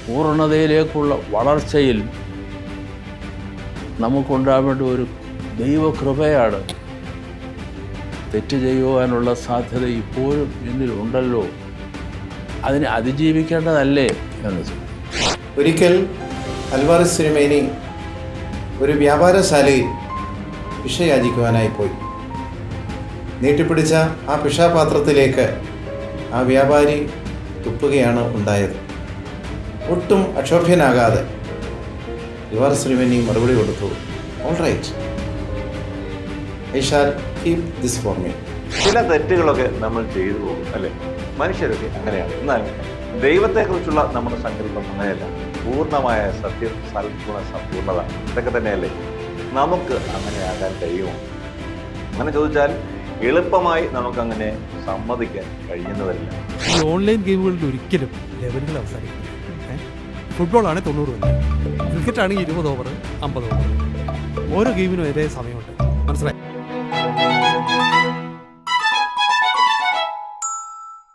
പൂർണ്ണതയിലേക്കുള്ള വളർച്ചയിൽ നമുക്കുണ്ടാവേണ്ട ഒരു ദൈവകൃപയാണ്. തെറ്റ് ചെയ്യുവാനുള്ള സാധ്യത ഇപ്പോഴും എന്നിലുണ്ടല്ലോ, അതിനെ അതിജീവിക്കേണ്ടതല്ലേ എന്ന്. ഒരിക്കൽ അൽവാരിസ് തിരുമേനി ഒരു വ്യാപാരശാലയിൽ ഭിക്ഷ യാചിക്കുവാനായി പോയി. നീട്ടിപ്പിടിച്ച ആ ഭിക്ഷാപാത്രത്തിലേക്ക് ആ വ്യാപാരി തുപ്പുകയാണ് ഉണ്ടായത്. ഒട്ടും അക്ഷോഭ്യനാകാതെ അൽവാരിസ് തിരുമേനി മറുപടി കൊടുത്തു, all right, I shall keep this for me. ചില തെറ്റുകളൊക്കെ നമ്മൾ ചെയ്തു പോകും അല്ലേ? മനുഷ്യരൊക്കെ അങ്ങനെയാണ്. എന്നാൽ ദൈവത്തെക്കുറിച്ചുള്ള നമ്മുടെ സങ്കല്പം അങ്ങനെയല്ല. പൂർണ്ണമായ സത്യം, സൽഗുണ, സമ്പൂർണ്ണത, ഇതൊക്കെ തന്നെയല്ലേ? നമുക്ക് അങ്ങനെയാകാൻ കഴിയുമോ? അങ്ങനെ ചോദിച്ചാൽ എളുപ്പമായി നമുക്കങ്ങനെ സമ്മതിക്കാൻ കഴിയുന്നതല്ല. ഈ ഓൺലൈൻ ഗെയിമുകളിൽ ഒരിക്കലും ലെവലുകൾ അവസാനിക്കും. ഫുട്ബോളാണ് 90 മിനിറ്റ്, ക്രിക്കറ്റാണെങ്കിൽ 20 ഓവർ, 50 ഓവർ. ഓരോ ഗെയിമിനും ഒരേ സമയമുണ്ട്. മനസ്സിലായി?